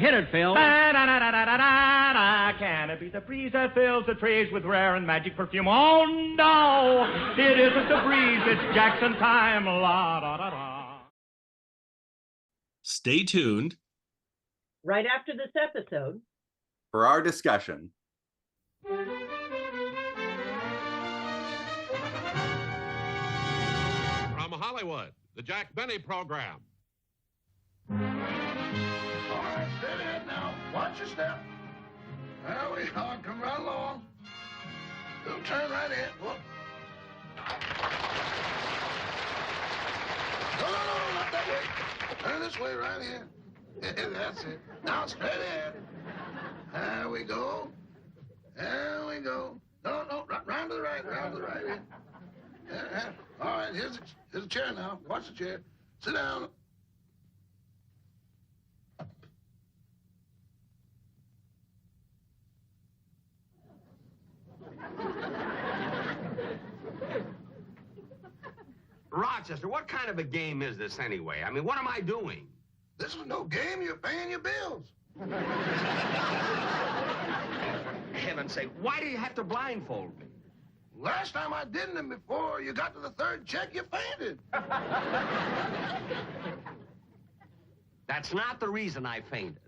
Hit it, Phil. Da-da-da-da-da-da-da. Can it be the breeze that fills the trees with rare and magic perfume? Oh, no, it isn't the breeze, it's Jackson time. La-da-da-da. Stay tuned. Right after this episode. For our discussion. From Hollywood, the Jack Benny Program. All right, steady in now. Watch your step. There we are. Come right along. We'll turn right in. Whoop. No, not that way. Turn this way right here. Yeah, that's it. Now straight in. There we go. There we go. No, round to the right, round to the right. Yeah. All right, here's a chair now. Watch the chair. Sit down. Rochester, what kind of a game is this anyway? I mean, what am I doing? This is no game. You're paying your bills. Heaven's sake, why do you have to blindfold me? Last time I didn't, and before you got to the third check, you fainted. That's not the reason I fainted.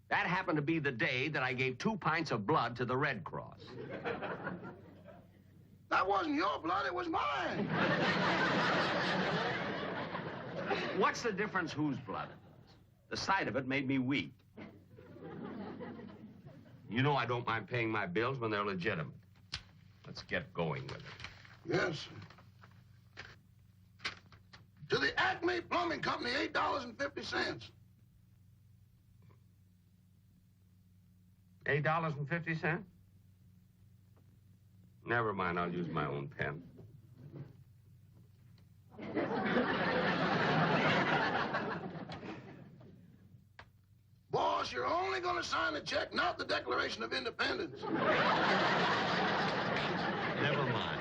That happened to be the day that I gave 2 pints of blood to the Red Cross. That wasn't your blood, it was mine. What's the difference whose blood it was? The sight of it made me weak. You know I don't mind paying my bills when they're legitimate. Let's get going with it. Yes, sir. To the Acme Plumbing Company, $8.50. $8.50? Never mind, I'll use my own pen. Boss, you're only going to sign the check, not the Declaration of Independence. Never mind.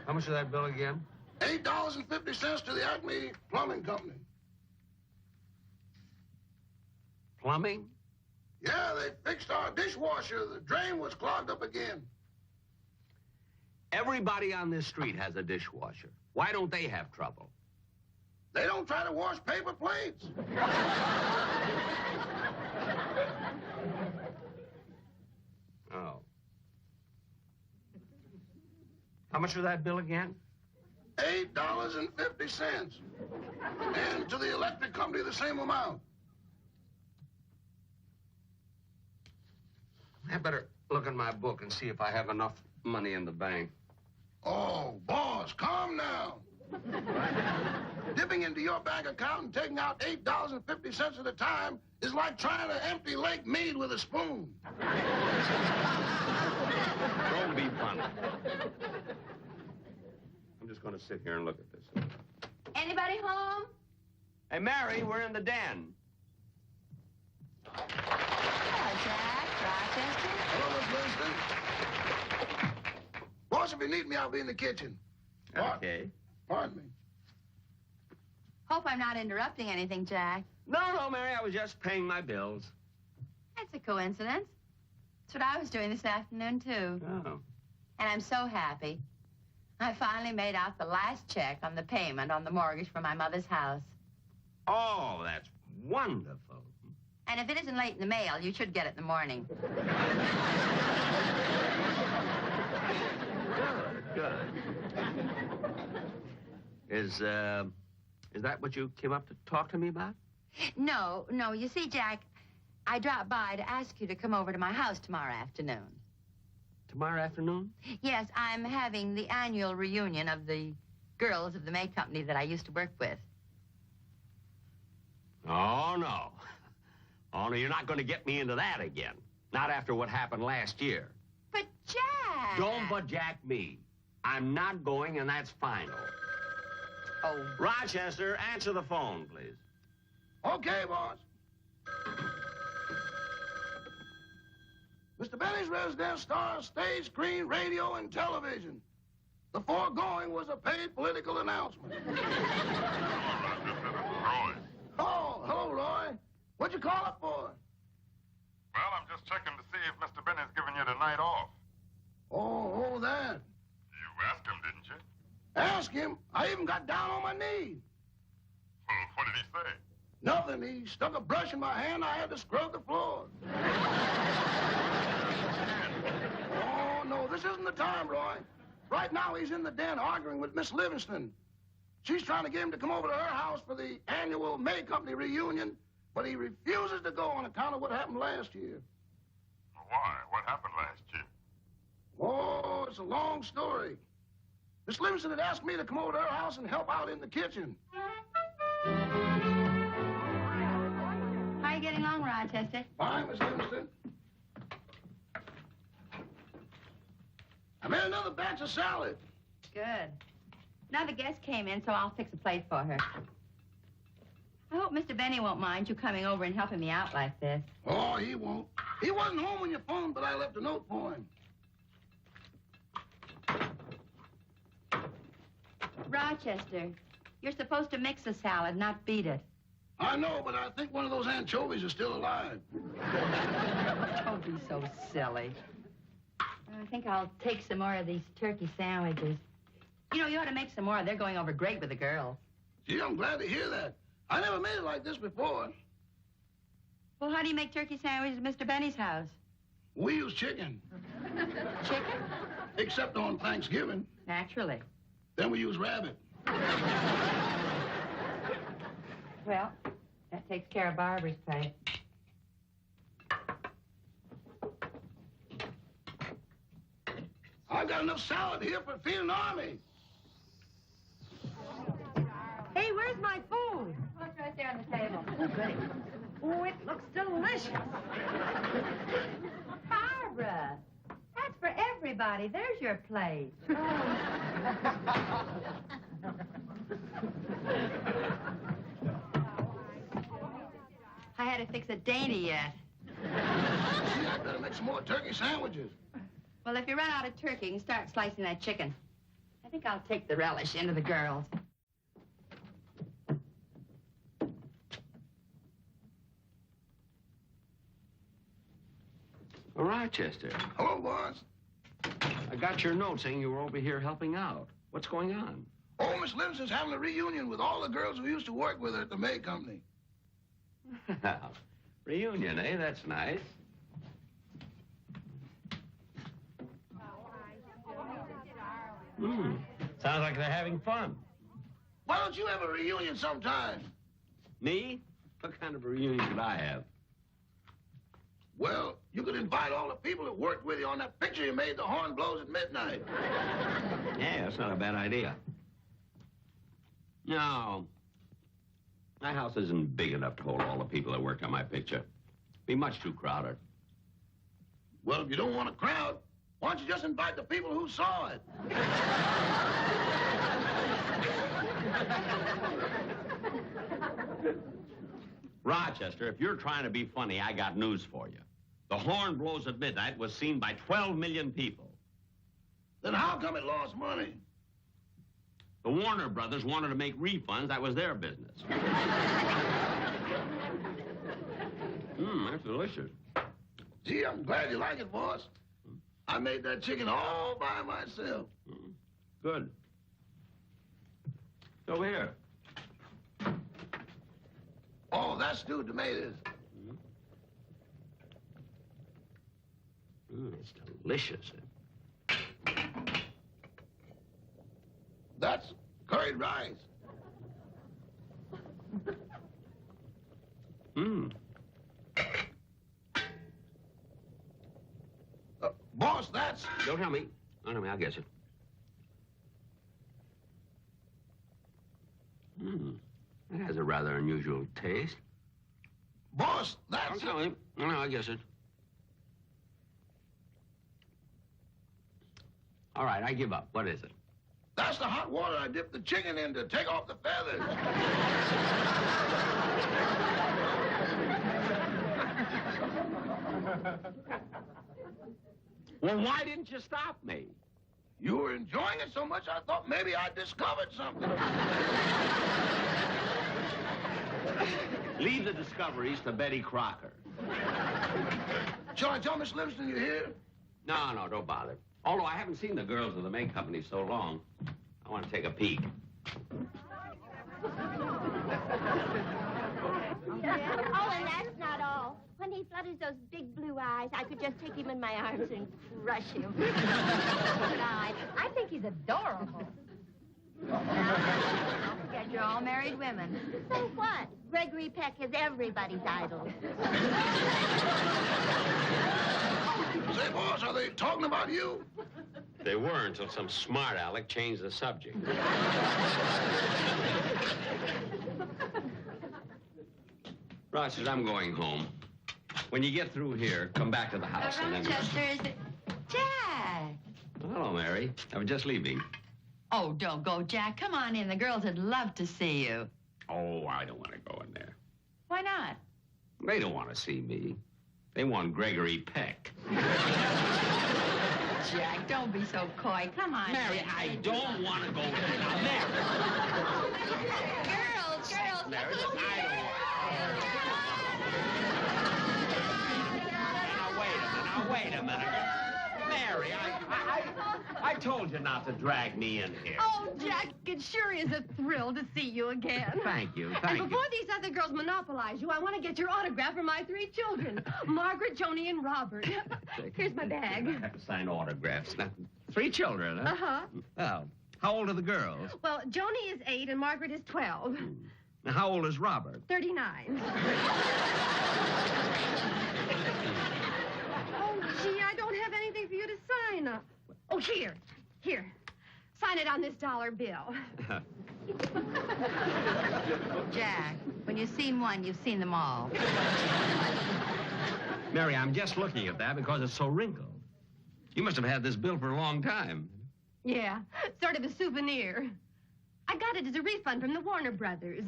How much is that bill again? $8.50 to the Acme Plumbing Company. Plumbing? Yeah, they fixed our dishwasher. The drain was clogged up again. Everybody on this street has a dishwasher. Why don't they have trouble? They don't try to wash paper plates. Oh. How much was that bill again? $8.50. And to the electric company, the same amount. I better look in my book and see if I have enough money in the bank. Oh, boss, calm down. Dipping into your bank account and taking out $8.50 at a time is like trying to empty Lake Mead with a spoon. Don't be funny. I'm just going to sit here and look at this. Anybody home? Hey, Mary, we're in the den. Hello, Jack. Rochester. Hello, Miss Livingstone. Boss, if you need me, I'll be in the kitchen. Okay. Pardon me. Hope I'm not interrupting anything, Jack. No, Mary, I was just paying my bills. That's a coincidence. That's what I was doing this afternoon, too. Oh. And I'm so happy. I finally made out the last check on the payment on the mortgage for my mother's house. Oh, that's wonderful. And if it isn't late in the mail, you should get it in the morning. Good. Is that what you came up to talk to me about? No. You see, Jack, I dropped by to ask you to come over to my house tomorrow afternoon. Tomorrow afternoon? Yes, I'm having the annual reunion of the girls of the May Company that I used to work with. Oh, no. Oh, no, you're not going to get me into that again. Not after what happened last year. But, Jack! Don't but Jack me. I'm not going, and that's final. Oh. Rochester, answer the phone, please. Okay, boss. Mr. Benny's residence stars stage, screen, radio, and television. The foregoing was a paid political announcement. Roy. Oh, hello, Roy. What'd you call up for? Well, I'm just checking to see if Mr. Benny's giving you the night off. Oh, that. You asked him, didn't you? Ask him. I even got down on my knees. Well, what did he say? Nothing. He stuck a brush in my hand. I had to scrub the floor. Oh, no, this isn't the time, Roy. Right now, he's in the den arguing with Miss Livingstone. She's trying to get him to come over to her house for the annual May Company reunion, but he refuses to go on account of what happened last year. Why? What happened last year? Oh, it's a long story. Miss Livingstone had asked me to come over to her house and help out in the kitchen. How are you getting along, Rochester? Fine, Miss Livingstone. I made another batch of salad. Good. Another guest came in, so I'll fix a plate for her. I hope Mr. Benny won't mind you coming over and helping me out like this. Oh, he won't. He wasn't home when you phoned, but I left a note for him. Rochester, you're supposed to mix a salad, not beat it. I know, but I think one of those anchovies is still alive. Don't be so silly. I think I'll take some more of these turkey sandwiches. You know, you ought to make some more. They're going over great with the girls. Gee, I'm glad to hear that. I never made it like this before. Well, how do you make turkey sandwiches at Mr. Benny's house? We use chicken. Chicken? Except on Thanksgiving. Naturally. Then we use rabbit. Well, that takes care of Barbara's plate. I've got enough salad here for feeding an army. Hey, where's my food? Oh, it's right there on the table. Oh, goody. Oh, it looks delicious. Barbara, that's for everybody. There's your plate. Oh. I had to fix a dainty yet. Gee, I better make some more turkey sandwiches. Well, if you run out of turkey, you can start slicing that chicken. I think I'll take the relish into the girls. Oh, Rochester, Hello, boss. I got your note saying you were over here helping out. What's going on? Oh, Miss Livingstone's having a reunion with all the girls who used to work with her at the May Company. Reunion, eh? That's nice. Sounds like they're having fun. Why don't you have a reunion sometime? Me? What kind of a reunion could I have? Well, you could invite all the people that worked with you on that picture you made, The Horn Blows at Midnight. Yeah, that's not a bad idea. No. My house isn't big enough to hold all the people that worked on my picture. Be much too crowded. Well, if you don't want a crowd, why don't you just invite the people who saw it? Rochester, if you're trying to be funny, I got news for you. The Horn Blows at Midnight was seen by 12 million people. Then how come it lost money? The Warner Brothers wanted to make refunds. That was their business. That's delicious. Gee, I'm glad you like it, boss. I made that chicken all by myself. Good. It's over here. Oh, that's stewed tomatoes. It's delicious. That's curried rice. Boss, that's... Don't tell me. Don't tell me. I'll guess it. That has a rather unusual taste. Boss, that's... Don't tell me. No, I'll guess it. All right, I give up. What is it? That's the hot water I dipped the chicken in to take off the feathers. Well, why didn't you stop me? You were enjoying it so much, I thought maybe I discovered something. Leave the discoveries to Betty Crocker. Shall I tell Miss Livingstone you're here? No, don't bother. Although I haven't seen the girls of the May Company so long, I want to take a peek. Oh, and that's not all. When he flutters those big blue eyes, I could just take him in my arms and crush him. I think he's adorable. Don't forget, you're all married women. So what? Gregory Peck is everybody's idol. Say, boss, are they talking about you? They were until some smart aleck changed the subject. Rogers, I'm going home. When you get through here, come back to the house and then... Rochester's... Jack! Hello, Mary. I was just leaving. Oh, don't go, Jack. Come on in. The girls would love to see you. Oh, I don't want to go in there. Why not? They don't want to see me. They want Gregory Peck. Jack, don't be so coy. Come on. Mary, I don't want to go in there. Now, Mary. Girls. Mary, look, I don't want Now, wait a minute. Mary, I told you not to drag me in here. Oh, Jack, it sure is a thrill to see you again. Thank you. And before these other girls monopolize you, I want to get your autograph for my 3 children, Margaret, Joni, and Robert. Here's my bag. I have to sign autographs. Now, 3 children, huh? Uh-huh. Oh, how old are the girls? Well, Joni is 8 and Margaret is 12. Now, how old is Robert? 39. Oh, gee, I don't have anything for you to sign. Oh, here. Sign it on this dollar bill. Jack, when you've seen one, you've seen them all. Mary, I'm just looking at that because it's so wrinkled. You must have had this bill for a long time. Yeah, sort of a souvenir. I got it as a refund from the Warner Brothers.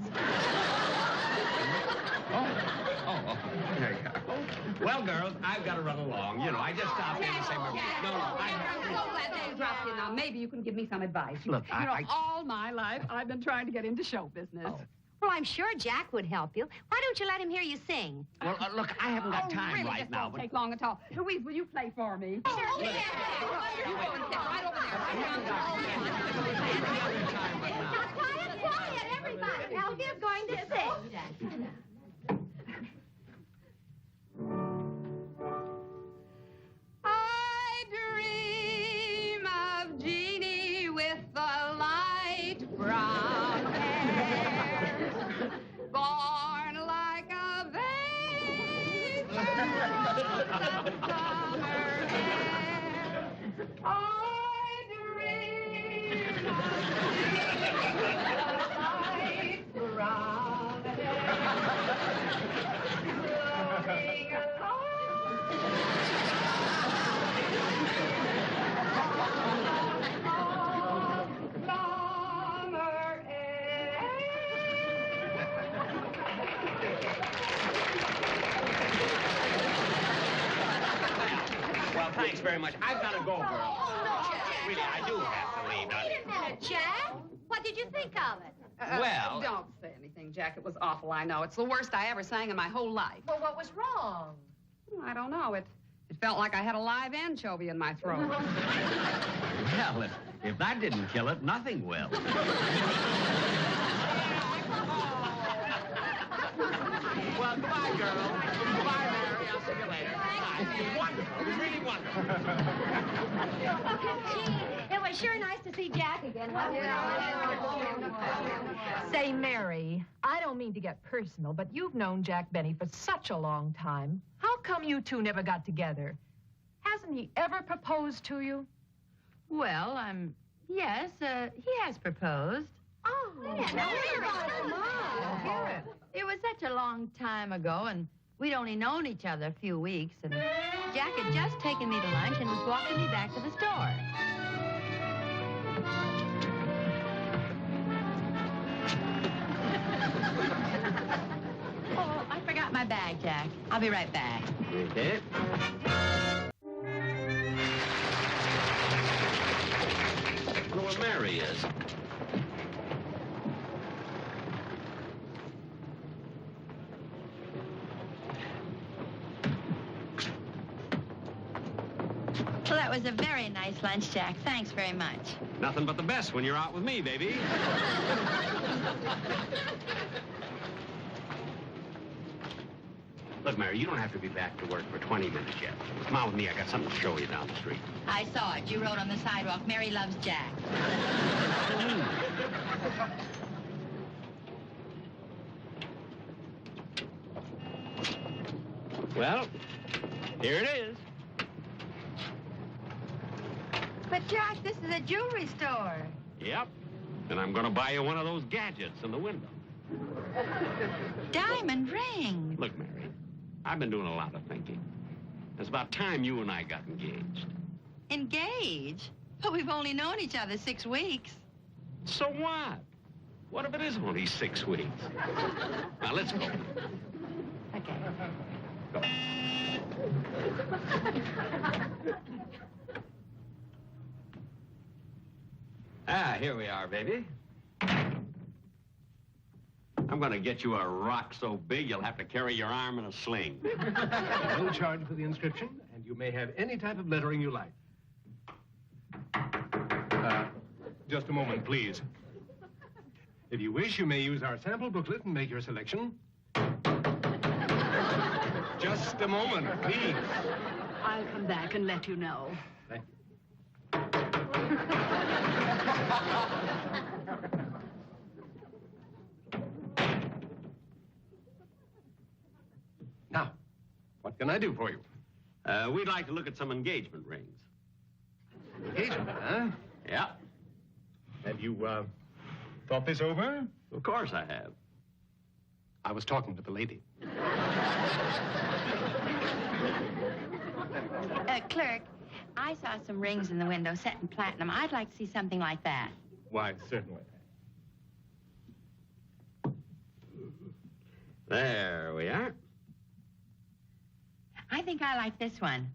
Oh, there you go. Well, girls, I've got to run along. You know, I just stopped in to say my... No, I'm so glad they dropped in. Now, maybe you can give me some advice. Look, you know, all my life, I've been trying to get into show business. Oh. Well, I'm sure Jack would help you. Why don't you let him hear you sing? Well, look, I haven't got time really, right this now, won't but... take long at all. Louise, will you play for me? Sure. You go and sit right over there. Now, quiet, everybody. Alfie's going to sing. I dream of Jeannie with the light brown hair, born like a babe of summer air. I dream of Jeannie with the light brown hair, moving along. Well, thanks very much. I've got to go, girl. Oh, no, Jack. Really, I do have to leave. Wait a minute, Jack. What did you think of it? Well- Don't say anything, Jack. It was awful, I know. It's the worst I ever sang in my whole life. Well, what was wrong? I don't know. It felt like I had a live anchovy in my throat. Well, if that didn't kill it, nothing will. Well, goodbye, girl. Goodbye, Mary. I'll see you later. Bye. It was wonderful. It was really wonderful. Gee, it was sure nice to see Jack again. Say, Mary, I don't mean to get personal, but you've known Jack Benny for such a long time. How come you two never got together? Hasn't he ever proposed to you? Well, yes, he has proposed. Oh, Hear it. It was such a long time ago, and we'd only known each other a few weeks, and Jack had just taken me to lunch and was walking me back to the store. Oh, I forgot my bag, Jack. I'll be right back. Okay. I wonder where Mary is. Well, that was a very nice lunch, Jack. Thanks very much. Nothing but the best when you're out with me, baby. Look, Mary, you don't have to be back to work for 20 minutes yet. Come on with me. I got something to show you down the street. I saw it. You wrote on the sidewalk, Mary loves Jack. Well, here it is. But, Jack, this is a jewelry store. Yep. And I'm going to buy you one of those gadgets in the window. Diamond ring. Look, Mary, I've been doing a lot of thinking. It's about time you and I got engaged. Engaged? But we've only known each other 6 weeks. So what? What if it is only 6 weeks? Now, let's go. Okay. Go. Ah, here we are, baby. I'm going to get you a rock so big you'll have to carry your arm in a sling. No charge for the inscription, and you may have any type of lettering you like. Just a moment, please. If you wish, you may use our sample booklet and make your selection. Just a moment, please. I'll come back and let you know. Thank you. Now, what can I do for you? We'd like to look at some engagement rings. Engagement, huh? Yeah. Have you, thought this over? Of course I have. I was talking to the lady. Clerk, I saw some rings in the window set in platinum. I'd like to see something like that. Why, certainly. There we are. I think I like this one.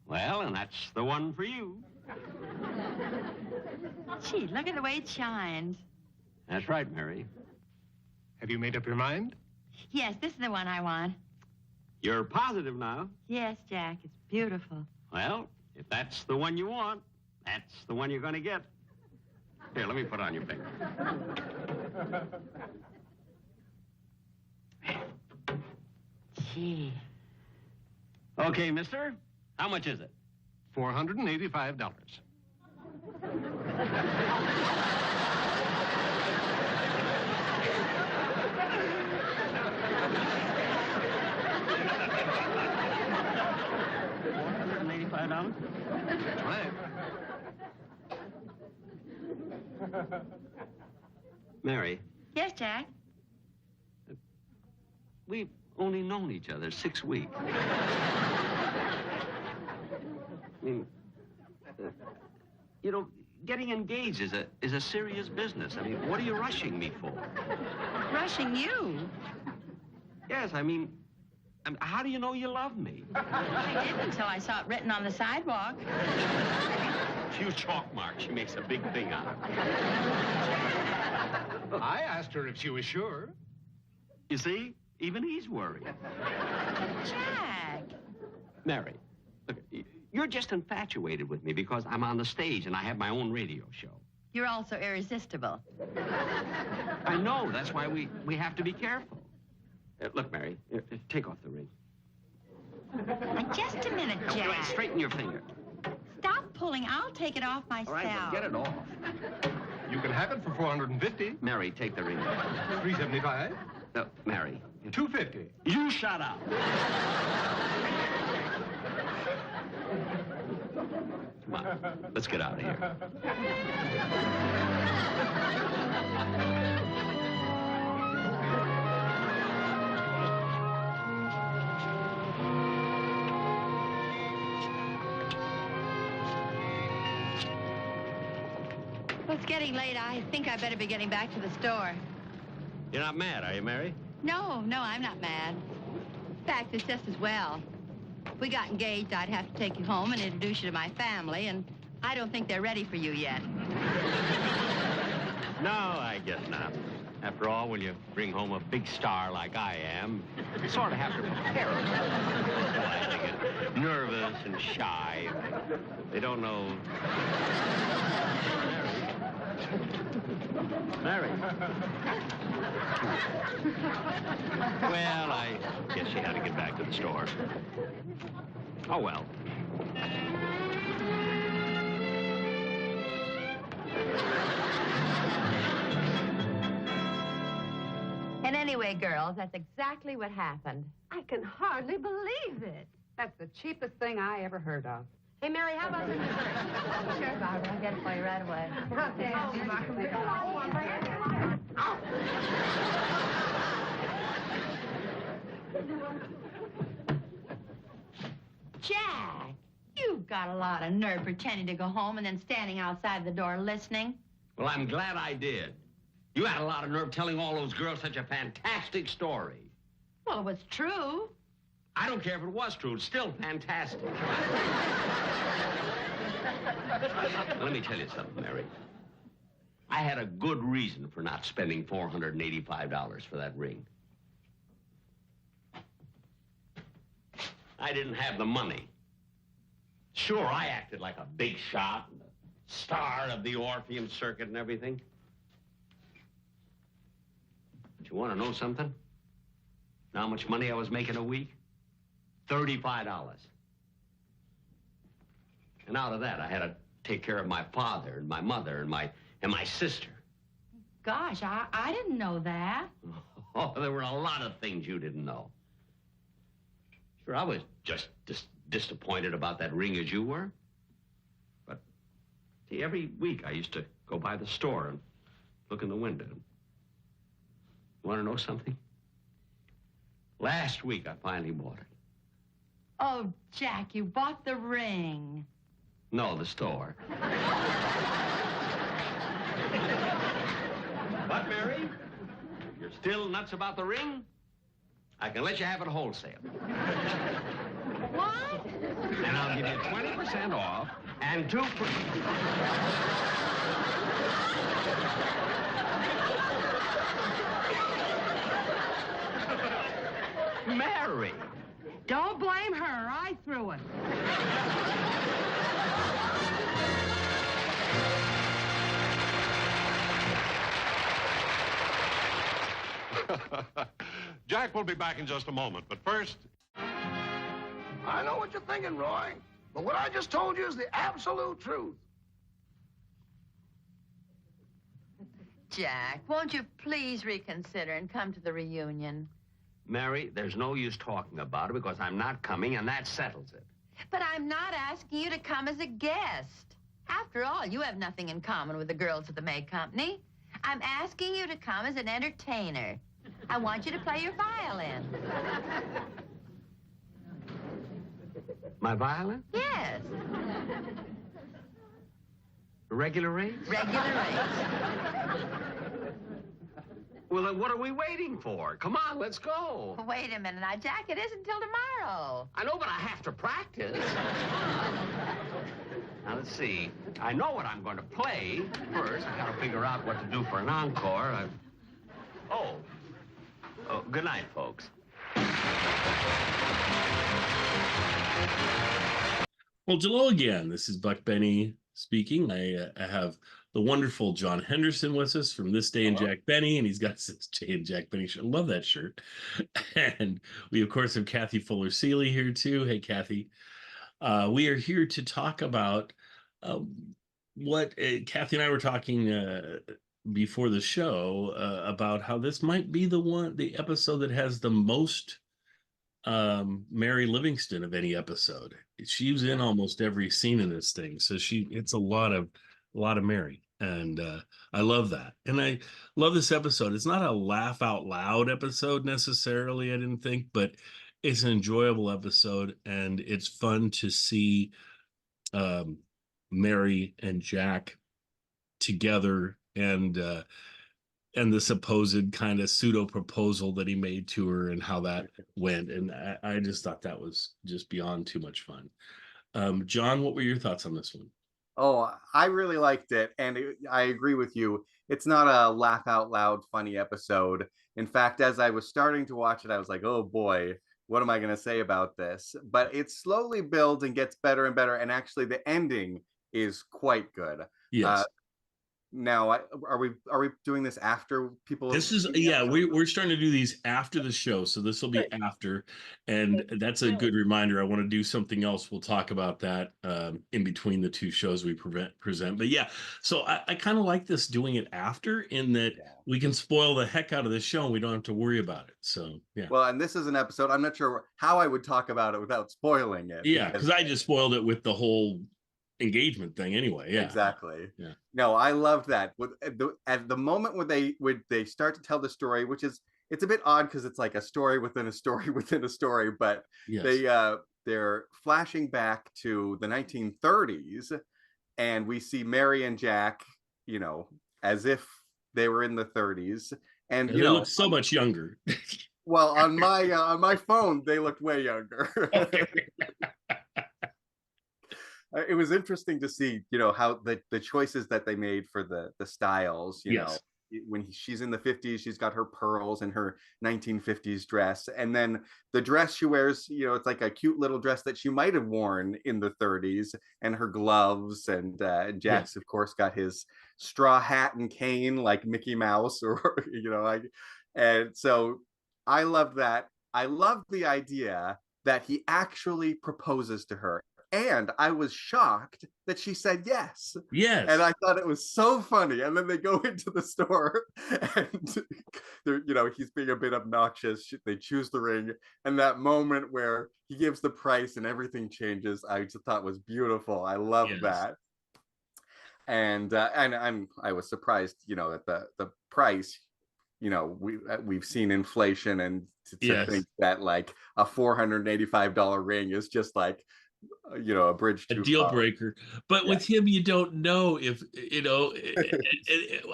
Well, and that's the one for you. Gee, look at the way it shines. That's right, Mary. Have you made up your mind? Yes, this is the one I want. You're positive now. Yes, Jack, it's beautiful. Well, if that's the one you want, that's the one you're going to get. Here, let me put it on your finger. Gee. Okay, mister. How much is it? $485. $485? That's right. Mary, Yes, Jack? we've only known each other 6 weeks. I mean, you know, getting engaged is a serious business. I mean, what are you rushing me for? Rushing you? Yes, I mean, how do you know you love me? I didn't until I saw it written on the sidewalk. A few chalk marks she makes a big thing out of. I asked her if she was sure. You see? Even he's worried. Jack! Mary, look, you're just infatuated with me because I'm on the stage and I have my own radio show. You're also irresistible. I know. That's why we have to be careful. Look, Mary, take off the ring. Now, just a minute, Jack. Wait, straighten your finger. Stop pulling. I'll take it off myself. All right, well, get it off. You can have it for $450. Mary, take the ring off. $375. No, Mary. $250. You shut up. Come on, let's get out of here. Well, it's getting late. I think I better be getting back to the store. You're not mad, are you, Mary? No, I'm not mad. In fact, it's just as well. If we got engaged, I'd have to take you home and introduce you to my family, and I don't think they're ready for you yet. No, I guess not. After all, when you bring home a big star like I am, you sort of have to prepare them. Well, I think it's nervous and shy. They don't know. Mary. Well, I guess she had to get back to the store. Oh, well. And anyway, girls, that's exactly what happened. I can hardly believe it. That's the cheapest thing I ever heard of. Hey, Mary, how about this? Sure, Barbara, I'll get it for you right away. Jack, you've got a lot of nerve pretending to go home and then standing outside the door listening. Well, I'm glad I did. You had a lot of nerve telling all those girls such a fantastic story. Well, it was true. I don't care if it was true. It's still fantastic. Let me tell you something, Mary. I had a good reason for not spending $485 for that ring. I didn't have the money. Sure, I acted like a big shot and a star of the Orpheum circuit and everything. But you want to know something? Know how much money I was making a week? $35. And out of that, I had to take care of my father and my mother and my sister. Gosh, I didn't know that. Oh, there were a lot of things you didn't know. Sure, I was just disappointed about that ring as you were. But, see, every week I used to go by the store and look in the window. You want to know something? Last week, I finally bought it. Oh, Jack, you bought the ring. No, the store. But, Mary, you're still nuts about the ring? I can let you have it wholesale. What? And I'll give you 20% off and 2 free. Mary! Don't blame her. I threw it. Jack will be back in just a moment, but first... I know what you're thinking, Roy, but what I just told you is the absolute truth. Jack, won't you please reconsider and come to the reunion? Mary, there's no use talking about it because I'm not coming, and that settles it. But I'm not asking you to come as a guest. After all, you have nothing in common with the girls at the May Company. I'm asking you to come as an entertainer. I want you to play your violin. My violin? Yes. Regular rates? Regular rates. Well, then what are we waiting for? Come on, let's go. Wait a minute now, Jack. It isn't till tomorrow. I know, but I have to practice. Now, let's see. I know what I'm going to play. First, I got to figure out what to do for an encore. Oh, good night, folks. Well, hello again. This is Buck Benny speaking. I have the wonderful John Henderson with us from This Day in Jack Benny, and he's got this Day in Jack Benny shirt. I love that shirt. And we, of course, have Kathy Fuller-Seeley here, too. Hey, Kathy. We are here to talk about what Kathy and I were talking before the show about how this might be the episode that has the most Mary Livingstone of any episode. She was in almost every scene in this thing, so it's a lot of Mary, and I love that, and I love this episode. It's not a laugh out loud episode necessarily, I didn't think, but it's an enjoyable episode, and it's fun to see Mary and Jack together, and the supposed kind of pseudo proposal that he made to her and how that went. And I just thought that was just beyond too much fun. John, what were your thoughts on this one? Oh, I really liked it. And I agree with you. It's not a laugh out loud funny episode. In fact, as I was starting to watch it, I was like, oh boy, what am I going to say about this? But it slowly builds and gets better and better. And actually, the ending is quite good. Yes. Now, are we doing this after people? This is we're starting to do these after the show, so this will be after, and that's a good reminder. I want to do something else. We'll talk about that in between the two shows we present. But yeah, so I kind of like this doing it after, in that we can spoil the heck out of this show and we don't have to worry about it. So yeah. Well, and this is an episode. I'm not sure how I would talk about it without spoiling it. Yeah, because I just spoiled it with the whole engagement thing anyway. Yeah, exactly. Yeah. No, I love that. At the moment when they start to tell the story, which is, it's a bit odd because it's like a story within a story within a story, but they're flashing back to the 1930s, and we see Mary and Jack, as if they were in the 30s, and they look so much younger. Well, on my phone, they looked way younger. It was interesting to see, how the choices that they made for the styles, you know, when she's in the 50s, she's got her pearls and her 1950s dress. And then the dress she wears, it's like a cute little dress that she might have worn in the 30s, and her gloves. And Jack's, of course, got his straw hat and cane like Mickey Mouse, or, and so I love that. I love the idea that he actually proposes to her. And I was shocked that she said yes. Yes. And I thought it was so funny. And then they go into the store and, he's being a bit obnoxious. They choose the ring. And that moment where he gives the price and everything changes, I just thought was beautiful. I love that. And I was surprised, that the price, we've seen inflation, and to think that like a $485 ring is just like, a bridge a deal breaker. But with him, you don't know if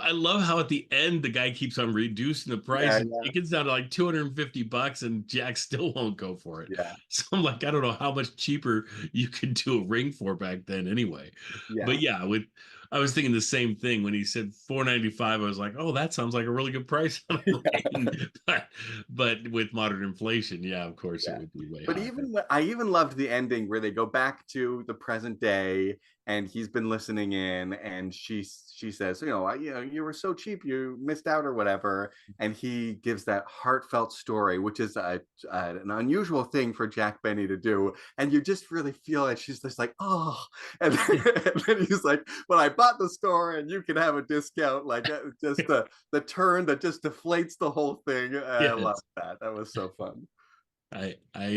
I love how at the end the guy keeps on reducing the price. It gets down to like $250 and Jack still won't go for it. So I'm like, I don't know how much cheaper you could do a ring for back then anyway. But I was thinking the same thing when he said $495. I was like, oh, that sounds like a really good price on a ring. but with modern inflation, of course it would be way higher. I even loved the ending where they go back to the present day, and he's been listening in, and she says, you were so cheap, you missed out or whatever, and he gives that heartfelt story, which is an unusual thing for Jack Benny to do, and you just really feel it. She's just like, oh, and then he's like, well, I bought the store and you can have a discount, like just the turn that just deflates the whole thing. I love that. That was so fun. I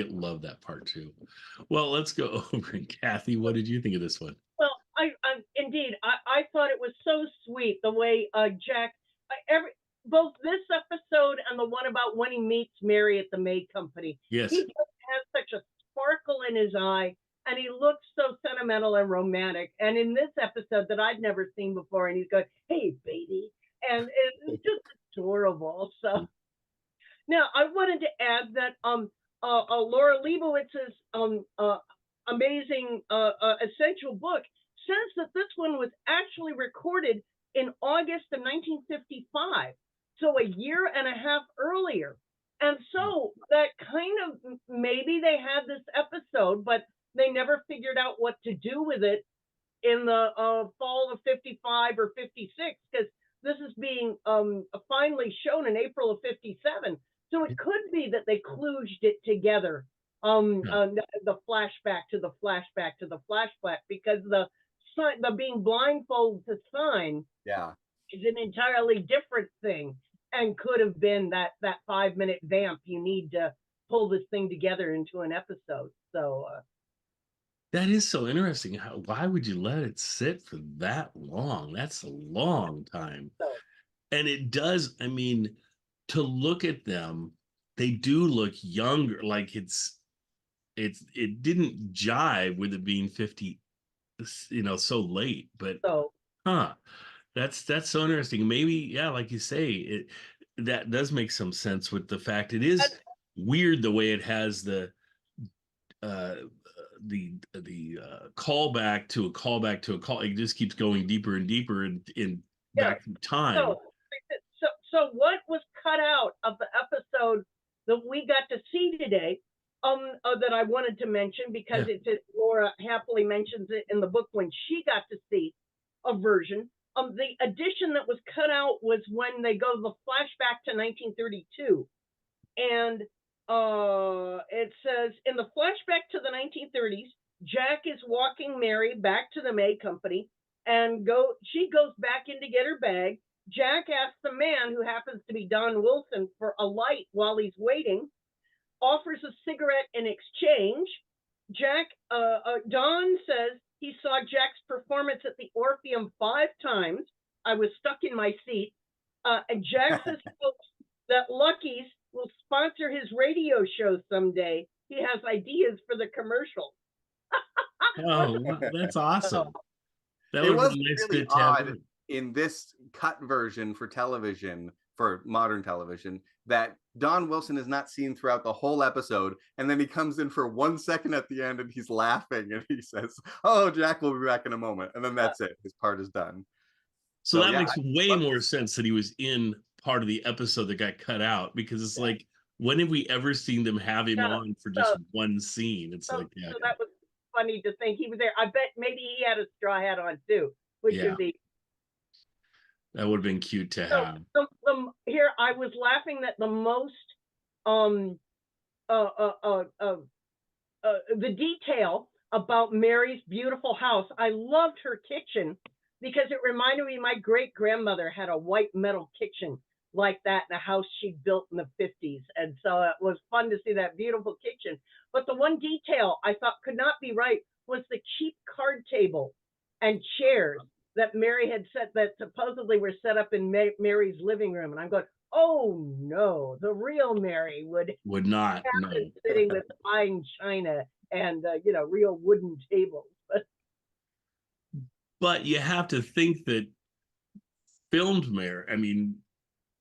love that part too. Well, let's go over. Kathy, what did you think of this one? Well, I thought it was so sweet the way Jack, both this episode and the one about when he meets Mary at the maid company. Yes. He just has such a sparkle in his eye, and he looks so sentimental and romantic. And in this episode that I'd never seen before, and he's going, "Hey, baby," and it's just adorable. So now I wanted to add that Laura Leibowitz's amazing essential book says that this one was actually recorded in August of 1955, so a year and a half earlier. And so that kind of, maybe they had this episode, but they never figured out what to do with it in the fall of 55 or 56, because this is being finally shown in April of 57. So it could be that they kludged it together, the flashback to the flashback to the flashback, because the being blindfolded to sign is an entirely different thing, and could have been that 5-minute vamp you need to pull this thing together into an episode. So that is so interesting. Why would you let it sit for that long? That's a long time. And it does, I mean, to look at them, they do look younger. Like it didn't jive with it being 50, so late. But that's so interesting. Maybe, like you say, that does make some sense with the fact it is weird the way it has the callback to a callback to a call. It just keeps going deeper and deeper in back in time. So what was cut out of the episode that we got to see today that I wanted to mention because Laura happily mentions it in the book when she got to see a version. The edition that was cut out was when they go the flashback to 1932, and it says in the flashback to the 1930s, Jack is walking Mary back to the May Company, and she goes back in to get her bag. Jack asks the man, who happens to be Don Wilson, for a light while he's waiting, offers a cigarette in exchange. Don says he saw Jack's performance at the Orpheum 5 times. I was stuck in my seat. And Jack says he hopes that Lucky's will sponsor his radio show someday. He has ideas for the commercial. Oh, that's awesome. That it would was be nice really to have. odd in this cut version for television, for modern television, that Don Wilson is not seen throughout the whole episode, and then he comes in for 1 second at the end and he's laughing and he says, "Oh, Jack will be back in a moment," and then that's it. His part is done. So that makes way more sense that he was in part of the episode that got cut out, because it's like, when have we ever seen them have him on for just one scene? It's like, so that was funny to think he was there. I bet maybe he had a straw hat on too, which would be. That would have been cute to have. Here, I was laughing that the most, the detail about Mary's beautiful house. I loved her kitchen because it reminded me my great grandmother had a white metal kitchen like that in a house she built in the 50s. And so it was fun to see that beautiful kitchen. But the one detail I thought could not be right was the cheap card table and chairs that Mary had set, that supposedly were set up in Mary's living room. And I'm going, oh no, the real Mary would not have been sitting with fine china and real wooden tables. But you have to think that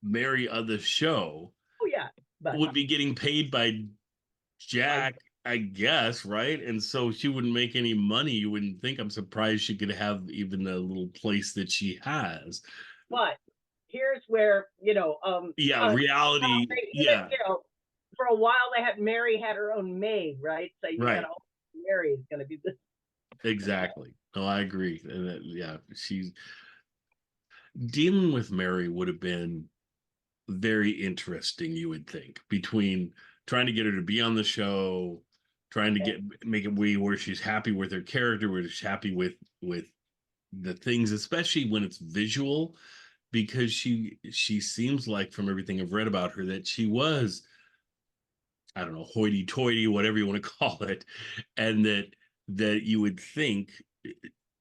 Mary of the show, would be getting paid by Jack, I guess, right? And so she wouldn't make any money. You wouldn't think. I'm surprised she could have even the little place that she has. But here's where reality. For a while Mary had her own maid, right? So Mary is going to be this. Exactly. No, I agree. And she's dealing with Mary would have been very interesting, you would think, between trying to get her to be on the show, trying to make it where she's happy with her character, where she's happy with the things, especially when it's visual, because she seems like, from everything I've read about her, that she was, I don't know, hoity-toity, whatever you want to call it, and that you would think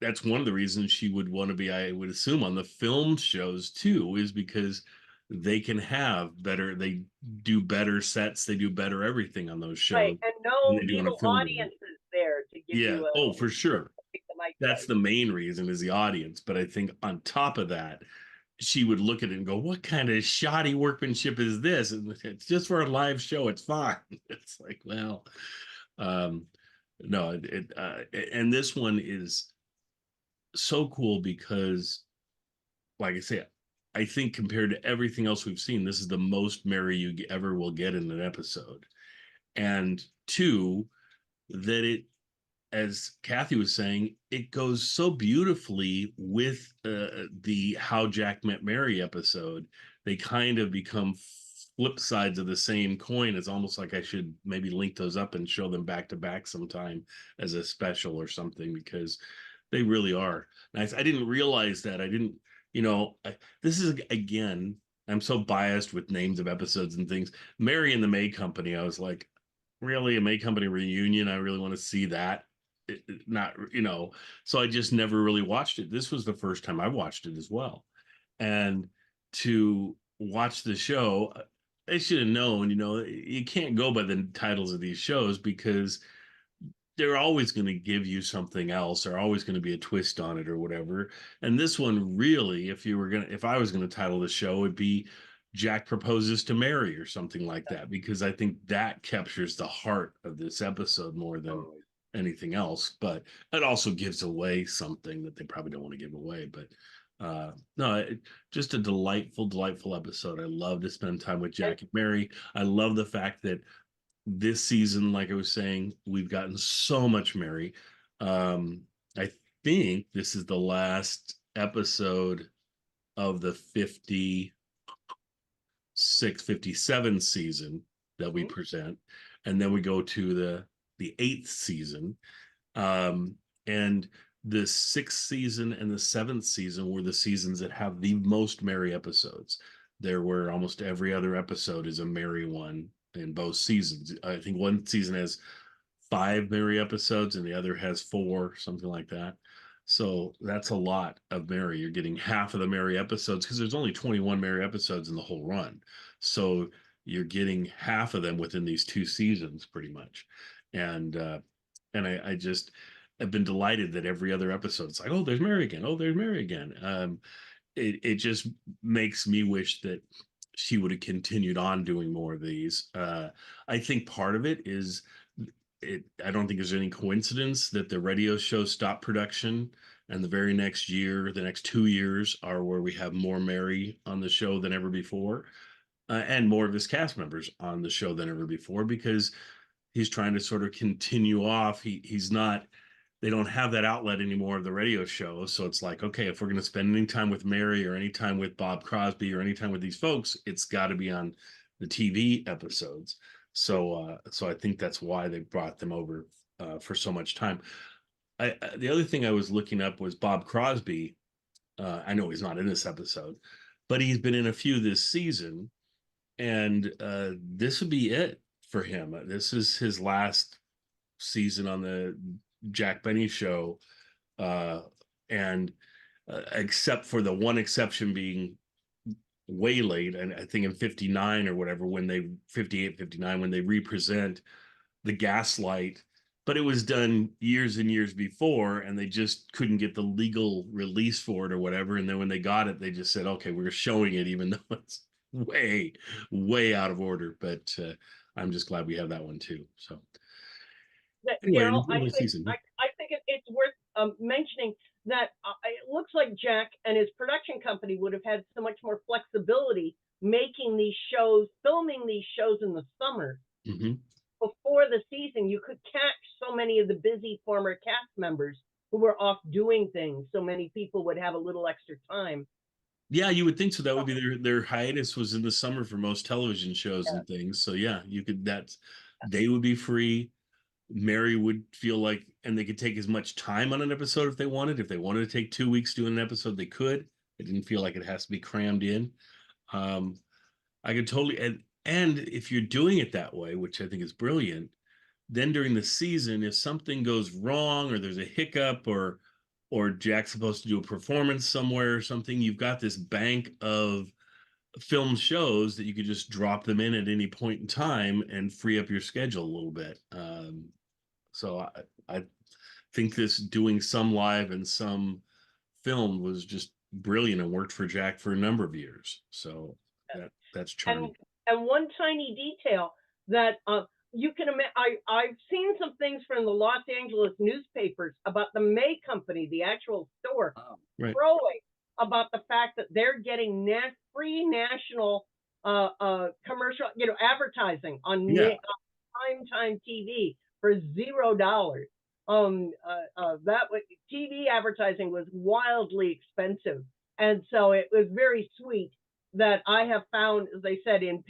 that's one of the reasons she would want to be, I would assume, on the film shows too, is because they can have better, they do better sets, they do better everything on those shows. Right, and no evil audiences there to give you for sure. That's the main reason, is the audience. But I think on top of that, she would look at it and go, what kind of shoddy workmanship is this? And it's just for a live show, it's fine. It's like, well, no, and this one is so cool because, like I said, I think compared to everything else we've seen, this is the most Mary you ever will get in an episode. And two, that it, as Kathy was saying, it goes so beautifully with the How Jack Met Mary episode. They kind of become flip sides of the same coin. It's almost like I should maybe link those up and show them back to back sometime as a special or something, because they really are nice. I didn't realize that. I didn't, this is, again, I'm so biased with names of episodes and things. Mary and the May Company, I was like, really, a May Company reunion? I really want to see that. So I just never really watched it. This was the first time I watched it as well. And to watch the show, I should have known, you can't go by the titles of these shows, because they're always going to give you something else, or always going to be a twist on it or whatever. And this one, really, if I was going to title the show, it'd be Jack Proposes to Mary or something like that, because I think that captures the heart of this episode more than anything else. But it also gives away something that they probably don't want to give away. But just a delightful episode. I love to spend time with Jack and Mary. I love the fact that this season, like I was saying, we've gotten so much Mary. I think this is the last episode of the 56, 57 season that we present, and then we go to the 8th season. And the 6th season and the 7th season were the seasons that have the most Mary episodes. There were almost every other episode is a Mary one in both seasons. I think one season has 5 Mary episodes and the other has 4, something like that. So that's a lot of Mary. You're getting half of the Mary episodes because there's only 21 Mary episodes in the whole run. So you're getting half of them within these 2 seasons, pretty much. And I just have been delighted that every other episode it's like, oh, there's Mary again. Oh, there's Mary again. It just makes me wish that she would have continued on doing more of these. I think part of it is I don't think there's any coincidence that the radio show stopped production and the very next year, the next 2 years are where we have more Mary on the show than ever before, and more of his cast members on the show than ever before, because he's trying to sort of continue off. He's not, they don't have that outlet anymore of the radio show. So it's like, okay, if we're going to spend any time with Mary or any time with Bob Crosby or any time with these folks, it's got to be on the TV episodes. So I think that's why they brought them over for so much time. The other thing I was looking up was Bob Crosby. I know he's not in this episode, but he's been in a few this season, and this would be it for him. This is his last season on the Jack Benny show, and except for the one exception being way late, and I think in 59 or whatever, when they 58, 59, when they represent the Gaslight, but it was done years and years before, and they just couldn't get the legal release for it or whatever. And then when they got it, they just said, okay, we're showing it, even though it's way out of order. But I'm just glad we have that one too. So anyway, Daryl, I think it's worth mentioning that it looks like Jack and his production company would have had so much more flexibility making these shows, filming these shows in the summer. Before the season, you could catch so many of the busy former cast members who were off doing things. So many people would have a little extra time. Yeah, you would think so. That would be their hiatus was in the summer for most television shows and things. So yeah, you could, they would be free. Mary would feel like, and they could take as much time on an episode if they wanted. If they wanted to take 2 weeks doing an episode, they could. It didn't feel like it has to be crammed in. I could totally, and if you're doing it that way, which I think is brilliant, then during the season, if something goes wrong or there's a hiccup or Jack's supposed to do a performance somewhere or something, you've got this bank of film shows that you could just drop them in at any point in time and free up your schedule a little bit. So I think this doing some live and some film was just brilliant and worked for Jack for a number of years. So that's charming. And one tiny detail that you can imagine, I've seen some things from the Los Angeles newspapers about the May Company, the actual store, crowing about the fact that they're getting free national commercial, advertising on primetime TV for $0. TV advertising was wildly expensive, and so it was very sweet that I have found, as I said, in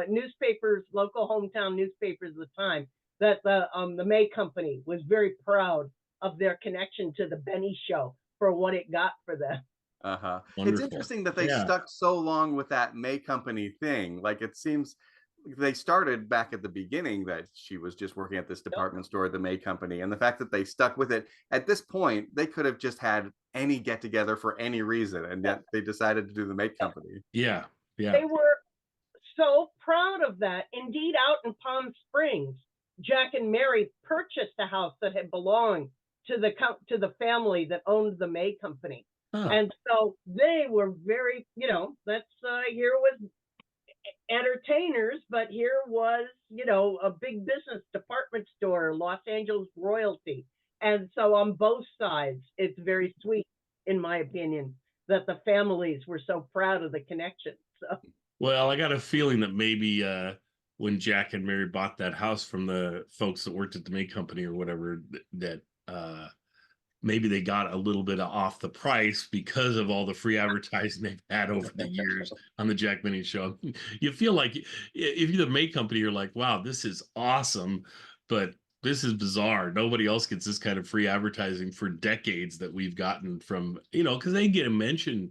newspapers, local hometown newspapers at the time, that the May Company was very proud of their connection to the Benny Show for what it got for them. It's interesting that they stuck so long with that May Company thing. Like, it seems they started back at the beginning that she was just working at this department store, the May Company, and the fact that they stuck with it. At this point, they could have just had any get together for any reason, and yet they decided to do the May Company. Yeah. They were so proud of that. Indeed, out in Palm Springs, Jack and Mary purchased a house that had belonged to the family that owned the May Company. And so they were very, that's here was entertainers, but here was, a big business department store, Los Angeles royalty. And so on both sides, it's very sweet, in my opinion, that the families were so proud of the connection. So. Well, I got a feeling that maybe when Jack and Mary bought that house from the folks that worked at the May Company or whatever, that maybe they got a little bit off the price because of all the free advertising they've had over the years on the Jack Benny Show. You feel like if you're the May Company, you're like, wow, this is awesome, but this is bizarre. Nobody else gets this kind of free advertising for decades that we've gotten from, because they get a mention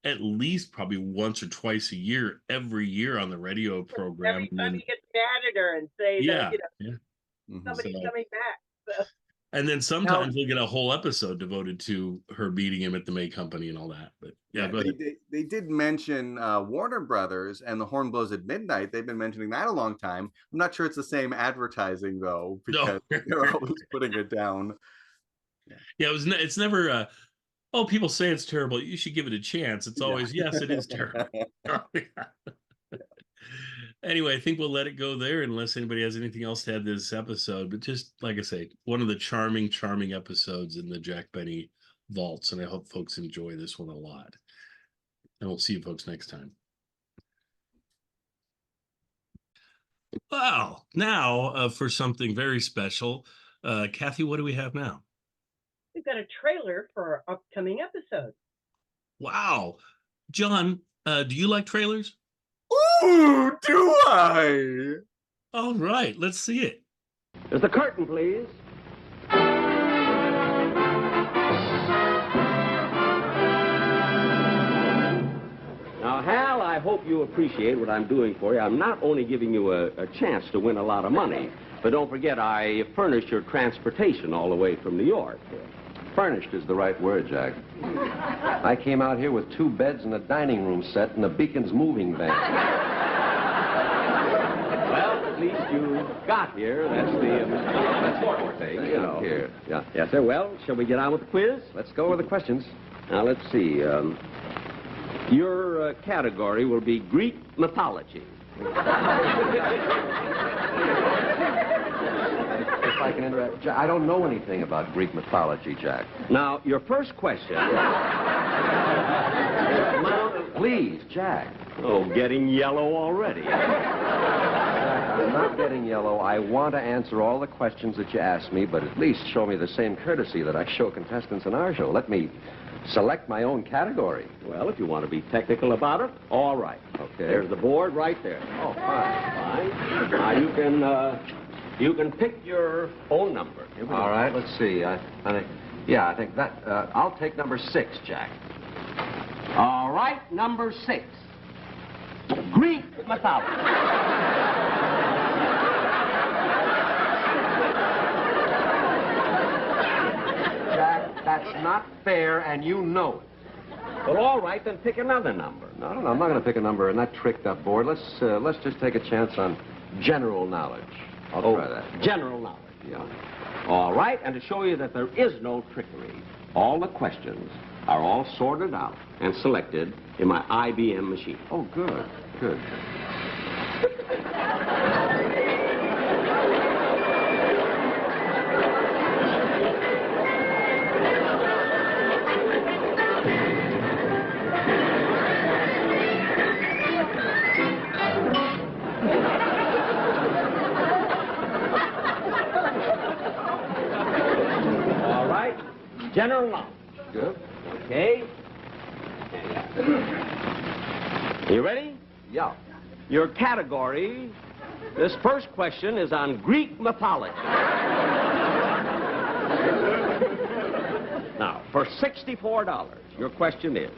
at least probably once or twice a year, every year on the radio program. Every time you get mad at her and say that, somebody's coming back. So. And then sometimes we'll get a whole episode devoted to her beating him at the May Company and all that. But go ahead. They did mention Warner Brothers and the Horn Blows at Midnight. They've been mentioning that a long time. I'm not sure it's the same advertising though, because they're always putting it down. Yeah, it's never. Oh, people say it's terrible. You should give it a chance. It's always yes, it is terrible. Anyway, I think we'll let it go there unless anybody has anything else to add to this episode. But just like I say, one of the charming episodes in the Jack Benny vaults, and I hope folks enjoy this one a lot. And we'll see you folks next time. Wow. Now for something very special. Kathy, what do we have now? We've got a trailer for our upcoming episode. Wow. John, do you like trailers? Ooh, do I? All right, let's see it. There's the curtain, please. Now, Hal, I hope you appreciate what I'm doing for you. I'm not only giving you a chance to win a lot of money, but don't forget I furnished your transportation all the way from New York. Furnished is the right word, Jack. I came out here with 2 beds and a dining room set and a Beacon's moving van. Well, at least you got here. That's the important thing, you know. Here. Yeah. Yes, sir. Well, shall we get on with the quiz? Let's go with the questions. Now, let's see. Your category will be Greek mythology. If I can interrupt, I don't know anything about Greek mythology, Jack. Now, your first question... Please, Jack. Oh, getting yellow already. I'm not getting yellow. I want to answer all the questions that you ask me, but at least show me the same courtesy that I show contestants in our show. Let me select my own category. Well, if you want to be technical about it, all right. Okay. There's the board right there. Oh, fine. Now, you can pick your own number. All right, let's see. I think that... I'll take number 6, Jack. All right, number 6. Greek mythology. Jack, that's not fair, and you know it. Well, all right, then pick another number. No, I'm not going to pick a number in that tricked-up board. Let's just take a chance on general knowledge. I'll try that. General knowledge. Yeah. All right, and to show you that there is no trickery, all the questions are all sorted out and selected in my IBM machine. Oh, good. Good. General knowledge. Good. Okay. You ready? Yeah. Your category, this first question is on Greek mythology. Now, for $64, your question is,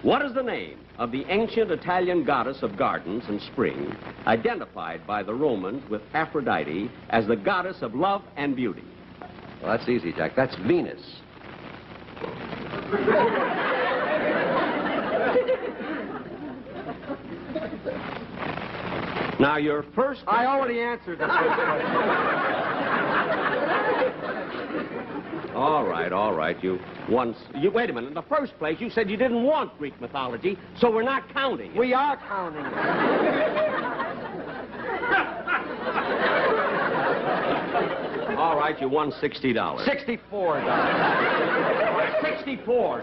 what is the name of the ancient Italian goddess of gardens and spring, identified by the Romans with Aphrodite as the goddess of love and beauty? Well, that's easy, Jack. That's Venus. Now, your first... I already answered the first question. All right. You wait a minute. In the first place, you said you didn't want Greek mythology, so we're not counting it. We are counting it. All right, you won $60. $64. 64.